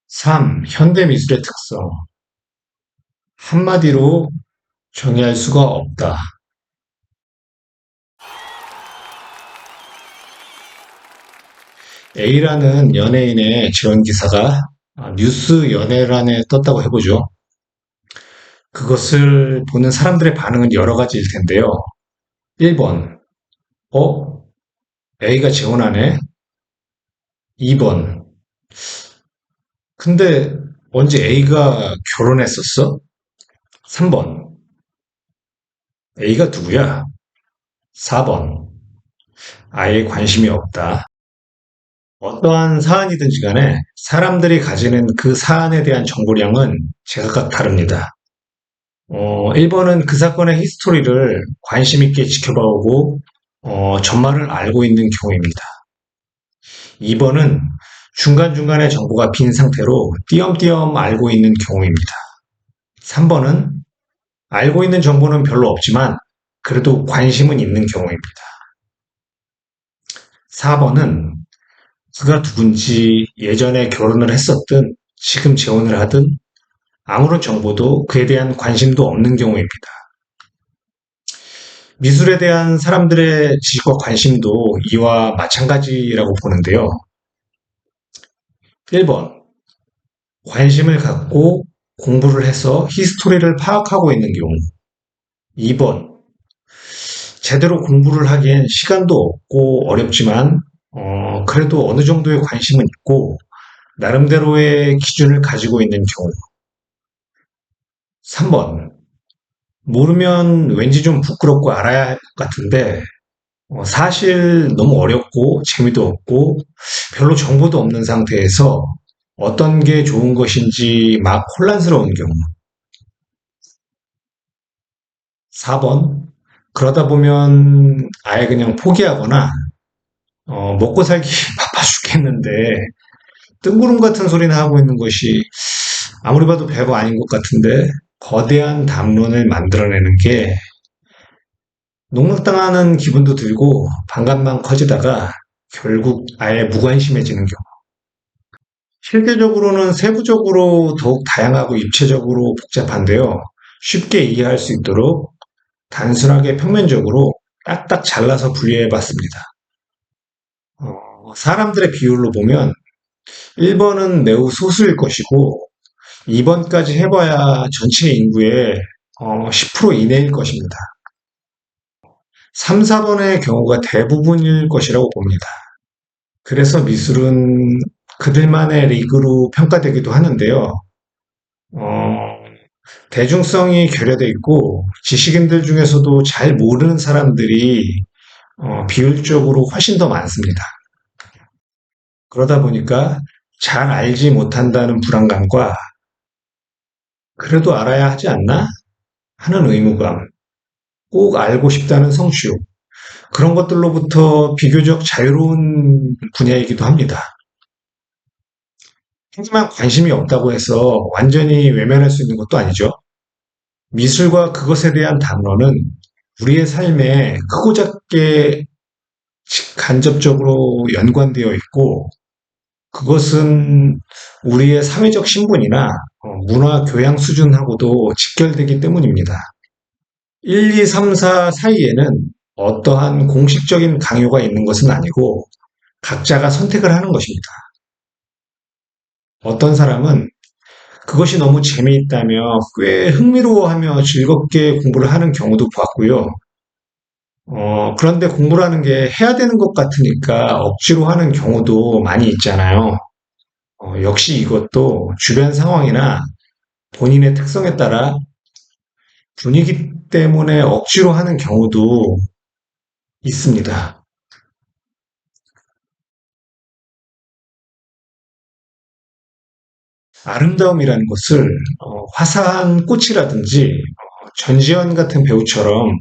3. 현대미술의 특성. 한마디로 정의할 수가 없다. A라는 연예인의 지원 기사가 뉴스 연예란에 떴다고 해보죠. 그것을 보는 사람들의 반응은 여러 가지일 텐데요. 1번, A가 지원하네? 2번, 근데 언제 A가 결혼했었어? 3번, A가 누구야? 4번, 아예 관심이 없다. 어떠한 사안이든지 간에 사람들이 가지는 그 사안에 대한 정보량은 제각각 다릅니다. 1번은 그 사건의 히스토리를 관심 있게 지켜봐오고 전말을 알고 있는 경우입니다. 2번은 중간중간에 정보가 빈 상태로 띄엄띄엄 알고 있는 경우입니다. 3번은 알고 있는 정보는 별로 없지만 그래도 관심은 있는 경우입니다. 4번은 그가 누군지 예전에 결혼을 했었든 지금 재혼을 하든 아무런 정보도 그에 대한 관심도 없는 경우입니다. 미술에 대한 사람들의 지식과 관심도 이와 마찬가지라고 보는데요. 1번, 관심을 갖고 공부를 해서 히스토리를 파악하고 있는 경우. 2번, 제대로 공부를 하기엔 시간도 없고 어렵지만 그래도 어느 정도의 관심은 있고 나름대로의 기준을 가지고 있는 경우. 3번, 모르면 왠지 좀 부끄럽고 알아야 할 것 같은데 사실 너무 어렵고 재미도 없고 별로 정보도 없는 상태에서 어떤 게 좋은 것인지 막 혼란스러운 경우. 4번, 그러다 보면 아예 그냥 포기하거나 먹고 살기 바빠 죽겠는데 뜬구름 같은 소리나 하고 있는 것이 아무리 봐도 별거 아닌 것 같은데 거대한 담론을 만들어내는 게 농락당하는 기분도 들고 반감만 커지다가 결국 아예 무관심해지는 경우. 실제적으로는 세부적으로 더욱 다양하고 입체적으로 복잡한데요. 쉽게 이해할 수 있도록 단순하게 평면적으로 딱딱 잘라서 분리해 봤습니다. 사람들의 비율로 보면 1번은 매우 소수일 것이고 2번까지 해봐야 전체 인구의 10% 이내일 것입니다. 3, 4번의 경우가 대부분일 것이라고 봅니다. 그래서 미술은 그들만의 리그로 평가되기도 하는데요. 어, 대중성이 결여돼 있고 지식인들 중에서도 잘 모르는 사람들이 비율적으로 훨씬 더 많습니다. 그러다 보니까 잘 알지 못한다는 불안감과 그래도 알아야 하지 않나 하는 의무감, 꼭 알고 싶다는 성취욕, 그런 것들로부터 비교적 자유로운 분야이기도 합니다. 하지만 관심이 없다고 해서 완전히 외면할 수 있는 것도 아니죠. 미술과 그것에 대한 담론은 우리의 삶에 크고 작게 간접적으로 연관되어 있고 그것은 우리의 사회적 신분이나 문화 교양 수준하고도 직결되기 때문입니다. 1, 2, 3, 4 사이에는 어떠한 공식적인 강요가 있는 것은 아니고 각자가 선택을 하는 것입니다. 어떤 사람은 그것이 너무 재미있다며 꽤 흥미로워하며 즐겁게 공부를 하는 경우도 보았고요. 그런데 공부라는 게 해야 되는 것 같으니까 억지로 하는 경우도 많이 있잖아요. 역시 이것도 주변 상황이나 본인의 특성에 따라 분위기 때문에 억지로 하는 경우도 있습니다. 아름다움이라는 것을 화사한 꽃이라든지 전지현 같은 배우처럼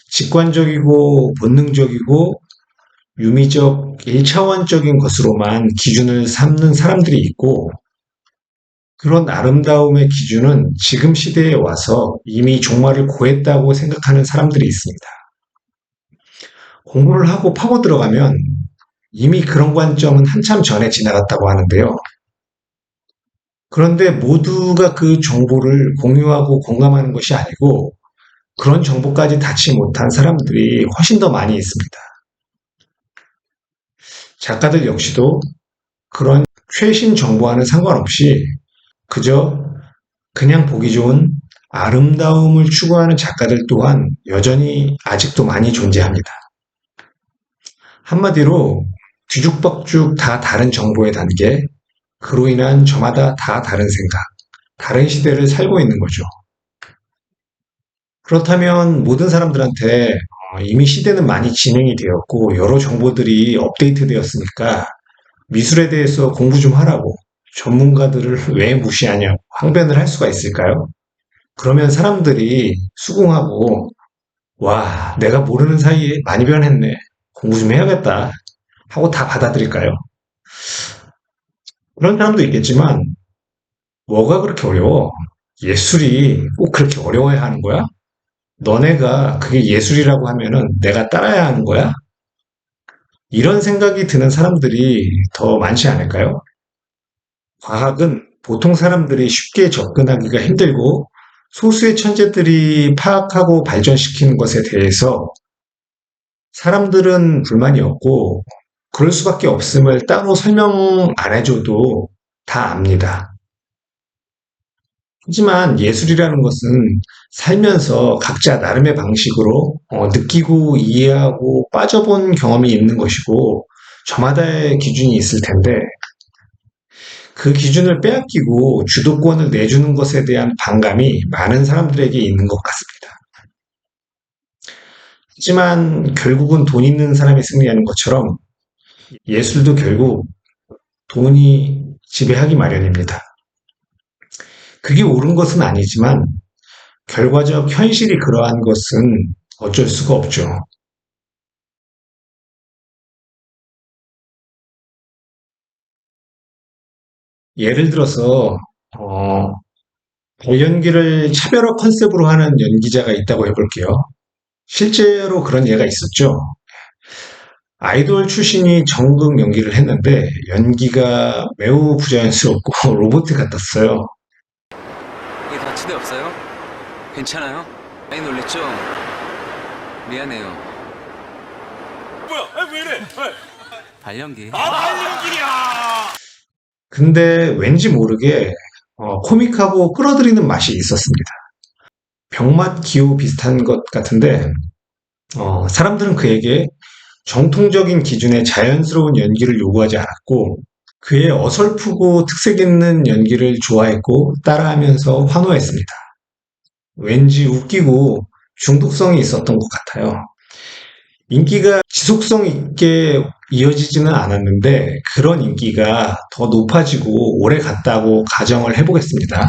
직관적이고 본능적이고 유미적 1차원적인 것으로만 기준을 삼는 사람들이 있고 그런 아름다움의 기준은 지금 시대에 와서 이미 종말을 고했다고 생각하는 사람들이 있습니다. 공부를 하고 파고 들어가면 이미 그런 관점은 한참 전에 지나갔다고 하는데요. 그런데 모두가 그 정보를 공유하고 공감하는 것이 아니고 그런 정보까지 닿지 못한 사람들이 훨씬 더 많이 있습니다. 작가들 역시도 그런 최신 정보와는 상관없이 그저 그냥 보기 좋은 아름다움을 추구하는 작가들 또한 여전히 아직도 많이 존재합니다. 한마디로 뒤죽박죽 다 다른 정보의 단계, 그로 인한 저마다 다 다른 생각, 다른 시대를 살고 있는 거죠. 그렇다면 모든 사람들한테 이미 시대는 많이 진행이 되었고 여러 정보들이 업데이트되었으니까 미술에 대해서 공부 좀 하라고 전문가들을 왜 무시하냐고 항변을 할 수가 있을까요? 그러면 사람들이 수긍하고 와, 내가 모르는 사이에 많이 변했네. 공부 좀 해야겠다. 하고 다 받아들일까요? 그런 사람도 있겠지만 뭐가 그렇게 어려워? 예술이 꼭 그렇게 어려워야 하는 거야? 너네가 그게 예술이라고 하면은 내가 따라야 하는 거야? 이런 생각이 드는 사람들이 더 많지 않을까요? 과학은 보통 사람들이 쉽게 접근하기가 힘들고 소수의 천재들이 파악하고 발전시키는 것에 대해서 사람들은 불만이 없고 그럴 수밖에 없음을 따로 설명 안 해줘도 다 압니다. 하지만 예술이라는 것은 살면서 각자 나름의 방식으로 느끼고 이해하고 빠져본 경험이 있는 것이고 저마다의 기준이 있을 텐데 그 기준을 빼앗기고 주도권을 내주는 것에 대한 반감이 많은 사람들에게 있는 것 같습니다. 하지만 결국은 돈 있는 사람이 승리하는 것처럼 예술도 결국 돈이 지배하기 마련입니다. 그게 옳은 것은 아니지만 결과적 현실이 그러한 것은 어쩔 수가 없죠. 예를 들어서 어, 발연기를 차별화 컨셉으로 하는 연기자가 있다고 해볼게요. 실제로 그런 예가 있었죠. 아이돌 출신이 정극 연기를 했는데 연기가 매우 부자연스럽고 로봇 같았어요. 이게 다치대 없어요? 괜찮아요? 많이 놀랬죠? 미안해요. 뭐야? 아, 왜 이래? 왜? 발연기. 근데 왠지 모르게 코믹하고 끌어들이는 맛이 있었습니다. 병맛 기호 비슷한 것 같은데 사람들은 그에게 정통적인 기준의 자연스러운 연기를 요구하지 않았고 그의 어설프고 특색 있는 연기를 좋아했고 따라하면서 환호했습니다. 왠지 웃기고 중독성이 있었던 것 같아요. 인기가 지속성 있게 이어지지는 않았는데 그런 인기가 더 높아지고 오래 갔다고 가정을 해보겠습니다.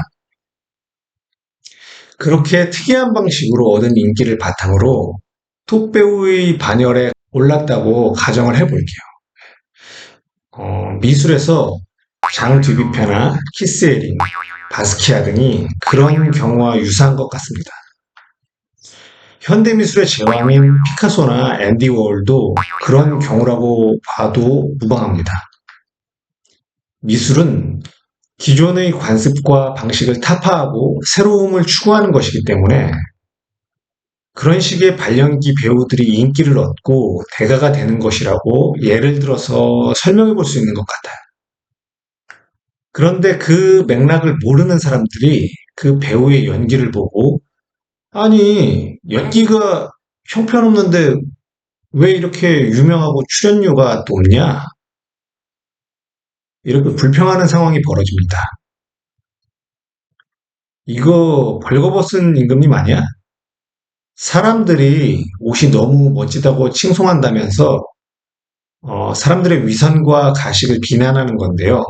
그렇게 특이한 방식으로 얻은 인기를 바탕으로 톱 배우의 반열에 올랐다고 가정을 해볼게요. 미술에서 장 듀뷔페나 키스 에링, 바스키아 등이 그런 경우와 유사한 것 같습니다. 현대미술의 제왕인 피카소나 앤디 워홀도 그런 경우라고 봐도 무방합니다. 미술은 기존의 관습과 방식을 타파하고 새로움을 추구하는 것이기 때문에 그런 식의 발연기 배우들이 인기를 얻고 대가가 되는 것이라고 예를 들어서 설명해 볼 수 있는 것 같아요. 그런데 그 맥락을 모르는 사람들이 그 배우의 연기를 보고 아니, 연기가 형편없는데 왜 이렇게 유명하고 출연료가 높냐? 이렇게 불평하는 상황이 벌어집니다. 이거 벌거벗은 임금님 아니야? 사람들이 옷이 너무 멋지다고 칭송한다면서 사람들의 위선과 가식을 비난하는 건데요.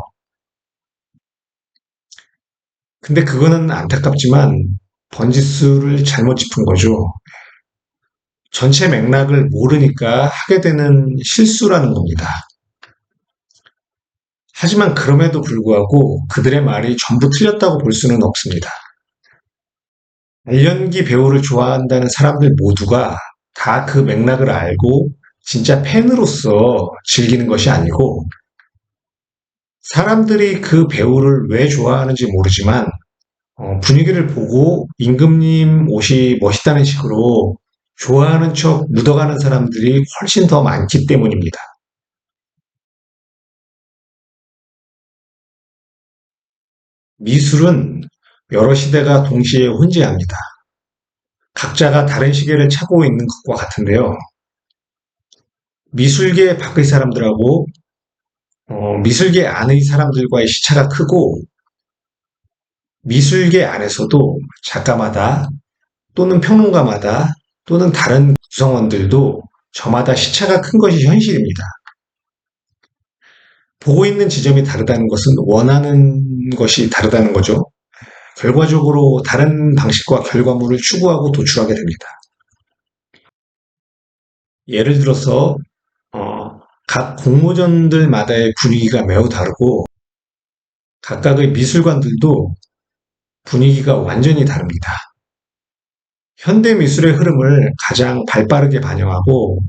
근데 그거는 안타깝지만 번지수를 잘못 짚은 거죠. 전체 맥락을 모르니까 하게 되는 실수라는 겁니다. 하지만 그럼에도 불구하고 그들의 말이 전부 틀렸다고 볼 수는 없습니다. 발연기 배우를 좋아한다는 사람들 모두가 다 그 맥락을 알고 진짜 팬으로서 즐기는 것이 아니고 사람들이 그 배우를 왜 좋아하는지 모르지만 분위기를 보고 임금님 옷이 멋있다는 식으로 좋아하는 척 묻어가는 사람들이 훨씬 더 많기 때문입니다. 미술은 여러 시대가 동시에 혼재합니다. 각자가 다른 시계를 차고 있는 것과 같은데요. 미술계 밖의 사람들하고 미술계 안의 사람들과의 시차가 크고 미술계 안에서도 작가마다 또는 평론가마다 또는 다른 구성원들도 저마다 시차가 큰 것이 현실입니다. 보고 있는 지점이 다르다는 것은 원하는 것이 다르다는 거죠. 결과적으로 다른 방식과 결과물을 추구하고 도출하게 됩니다. 예를 들어서 각 공모전들마다의 분위기가 매우 다르고 각각의 미술관들도 분위기가 완전히 다릅니다. 현대 미술의 흐름을 가장 발빠르게 반영하고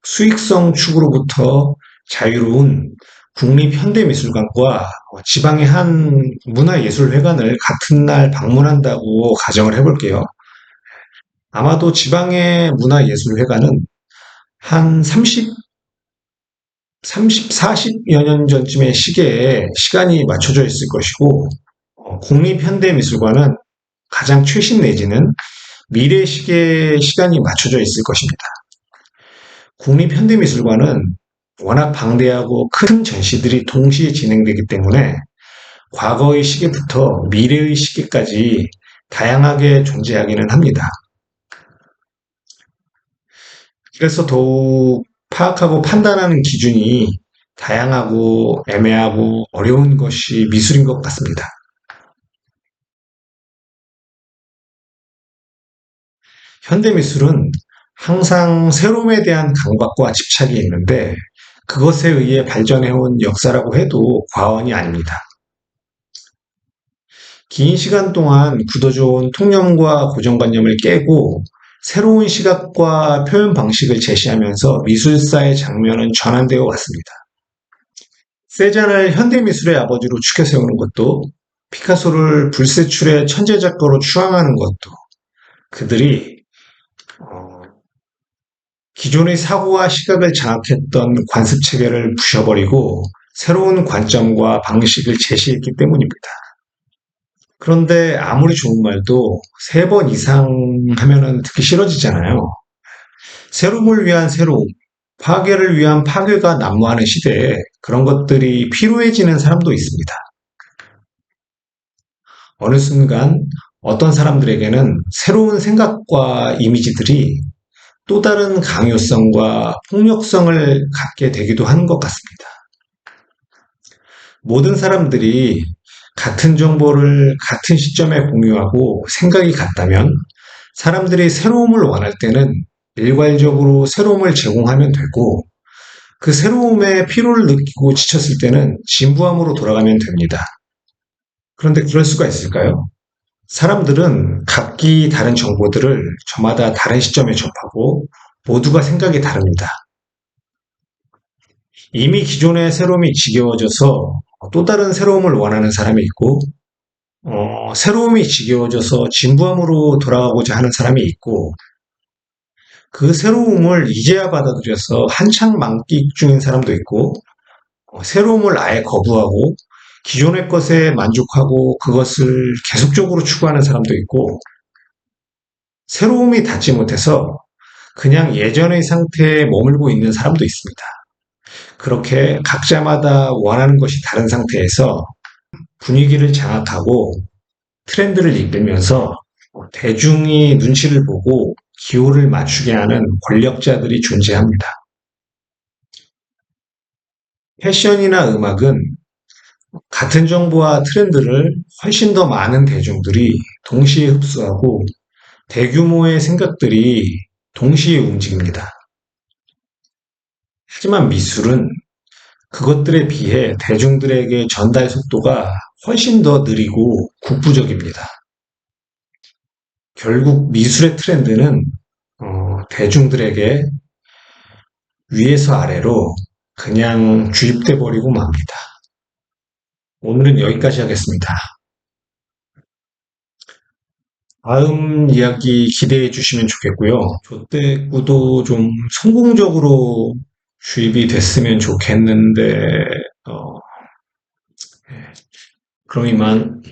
수익성 추구로부터 자유로운 국립현대미술관과 지방의 한 문화예술회관을 같은 날 방문한다고 가정을 해볼게요. 아마도 지방의 문화예술회관은 한 40여 년 전쯤의 시계에 시간이 맞춰져 있을 것이고, 국립현대미술관은 가장 최신 내지는 미래 시계에 시간이 맞춰져 있을 것입니다. 국립현대미술관은 워낙 방대하고 큰 전시들이 동시에 진행되기 때문에 과거의 시계부터 미래의 시계까지 다양하게 존재하기는 합니다. 그래서 더욱 파악하고 판단하는 기준이 다양하고 애매하고 어려운 것이 미술인 것 같습니다. 현대미술은 항상 새로움에 대한 강박과 집착이 있는데 그것에 의해 발전해온 역사라고 해도 과언이 아닙니다. 긴 시간 동안 굳어져온 통념과 고정관념을 깨고 새로운 시각과 표현 방식을 제시하면서 미술사의 장면은 전환되어 왔습니다. 세잔을 현대미술의 아버지로 추켜 세우는 것도 피카소를 불세출의 천재 작가로 추앙하는 것도 그들이 기존의 사고와 시각을 장악했던 관습 체계를 부셔버리고 새로운 관점과 방식을 제시했기 때문입니다. 그런데 아무리 좋은 말도 3번 이상 하면은 듣기 싫어지잖아요. 새로움을 위한 새로움, 파괴를 위한 파괴가 난무하는 시대에 그런 것들이 피로해지는 사람도 있습니다. 어느 순간 어떤 사람들에게는 새로운 생각과 이미지들이 또 다른 강요성과 폭력성을 갖게 되기도 하는 것 같습니다. 모든 사람들이 같은 정보를 같은 시점에 공유하고 생각이 같다면 사람들이 새로움을 원할 때는 일괄적으로 새로움을 제공하면 되고 그 새로움에 피로를 느끼고 지쳤을 때는 진부함으로 돌아가면 됩니다. 그런데 그럴 수가 있을까요? 사람들은 각기 다른 정보들을 저마다 다른 시점에 접하고 모두가 생각이 다릅니다. 이미 기존의 새로움이 지겨워져서 또 다른 새로움을 원하는 사람이 있고 새로움이 지겨워져서 진부함으로 돌아가고자 하는 사람이 있고 그 새로움을 이제야 받아들여서 한창 만끽 중인 사람도 있고 새로움을 아예 거부하고 기존의 것에 만족하고 그것을 계속적으로 추구하는 사람도 있고 새로움이 닿지 못해서 그냥 예전의 상태에 머물고 있는 사람도 있습니다. 그렇게 각자마다 원하는 것이 다른 상태에서 분위기를 장악하고 트렌드를 이끌면서 대중이 눈치를 보고 기호를 맞추게 하는 권력자들이 존재합니다. 패션이나 음악은 같은 정보와 트렌드를 훨씬 더 많은 대중들이 동시에 흡수하고 대규모의 생각들이 동시에 움직입니다. 하지만 미술은 그것들에 비해 대중들에게 전달 속도가 훨씬 더 느리고 국부적입니다. 결국 미술의 트렌드는 대중들에게 위에서 아래로 그냥 주입돼 버리고 맙니다. 오늘은 여기까지 하겠습니다. 다음 이야기 기대해 주시면 좋겠고요. 조태구도 좀 성공적으로 주입이 됐으면 좋겠는데, 어, 그럼 이만